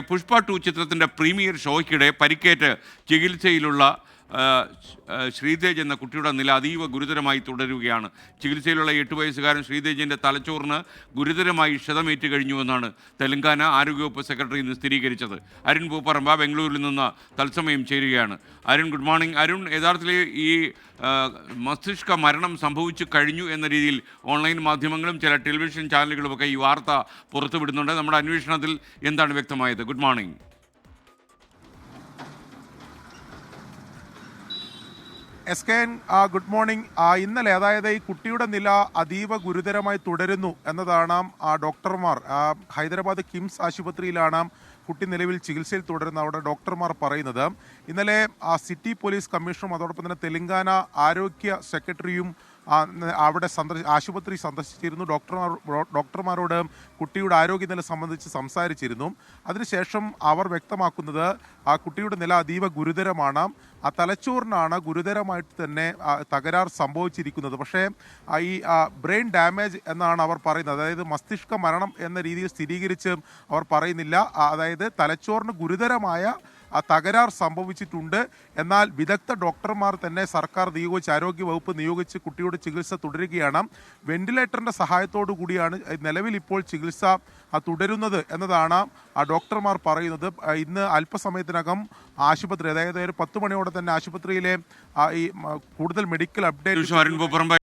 പുഷ്പ 2 ചിത്രത്തിൻ്റെ പ്രീമിയർ ഷോയ്ക്കിടെ പരിക്കേറ്റ് ചികിത്സയിലുള്ള ശ്രീതേജ് എന്ന കുട്ടിയുടെ നില അതീവ ഗുരുതരമായി തുടരുകയാണ്. ചികിത്സയിലുള്ള 8 വയസ്സുകാരൻ ശ്രീതേജിൻ്റെ തലച്ചോറിന് ഗുരുതരമായി ക്ഷതമേറ്റ് കഴിഞ്ഞുവെന്നാണ് തെലങ്കാന ആരോഗ്യവകുപ്പ് സെക്രട്ടറി ഇന്ന് സ്ഥിരീകരിച്ചത്. അരുൺ പൂപ്പറമ്പ ബംഗളൂരിൽ നിന്ന് തത്സമയം ചേരുകയാണ്. Arun, good morning. അരുൺ, യഥാർത്ഥത്തിൽ ഈ മസ്തിഷ്ക മരണം സംഭവിച്ചു കഴിഞ്ഞു എന്ന രീതിയിൽ ഓൺലൈൻ മാധ്യമങ്ങളും ചില ടെലിവിഷൻ ചാനലുകളുമൊക്കെ ഈ വാർത്ത പുറത്തുവിടുന്നുണ്ട്. നമ്മുടെ അന്വേഷണത്തിൽ എന്താണ് വ്യക്തമായത്? Good morning. Good morning. ഇന്നലെ, അതായത് ഈ കുട്ടിയുടെ നില അതീവ ഗുരുതരമായി തുടരുന്നു എന്നതാണ് ഡോക്ടർമാർ ഹൈദരാബാദ് കിംസ് ആശുപത്രിയിലാണ് കുട്ടി നിലവിൽ ചികിത്സയിൽ തുടരുന്ന അവിടെ ഡോക്ടർമാർ പറയുന്നത്. ഇന്നലെ സിറ്റി പോലീസ് കമ്മീഷണറും അതോടൊപ്പം തന്നെ തെലങ്കാന ആരോഗ്യ സെക്രട്ടറിയും അവിടെ ആശുപത്രി സന്ദർശിച്ചിരുന്നു. ഡോക്ടർമാരോട് കുട്ടിയുടെ ആരോഗ്യനില സംബന്ധിച്ച് സംസാരിച്ചിരുന്നു. അതിനുശേഷം അവർ വ്യക്തമാക്കുന്നത് ആ കുട്ടിയുടെ നില അതീവ ഗുരുതരമാണ്. ആ തലച്ചോറിനാണ് ഗുരുതരമായിട്ട് തന്നെ തകരാർ സംഭവിച്ചിരിക്കുന്നത്. പക്ഷേ ഈ ബ്രെയിൻ ഡാമേജ് എന്നാണ് അവർ പറയുന്നത്. അതായത് മസ്തിഷ്ക മരണം എന്ന രീതിയിൽ സ്ഥിരീകരിച്ച് അവർ പറയുന്നില്ല. അതായത് തലച്ചോറിന് ഗുരുതരമായ തകരാർ സംഭവിച്ചിട്ടുണ്ട്. എന്നാൽ വിദഗ്ധ ഡോക്ടർമാർ തന്നെ സർക്കാർ നിയോഗിച്ച്, ആരോഗ്യ വകുപ്പ് നിയോഗിച്ച് കുട്ടിയുടെ ചികിത്സ തുടരുകയാണ്. വെന്റിലേറ്ററിൻ്റെ സഹായത്തോടു കൂടിയാണ് നിലവിൽ ഇപ്പോൾ ചികിത്സ തുടരുന്നത് എന്നതാണ് ഡോക്ടർമാർ പറയുന്നത്. ഇന്ന് അല്പസമയത്തിനകം ആശുപത്രി, അതായത് ഒരു 10 മണിയോടെ തന്നെ ആശുപത്രിയിലെ ഈ കൂടുതൽ മെഡിക്കൽ അപ്ഡേറ്റ്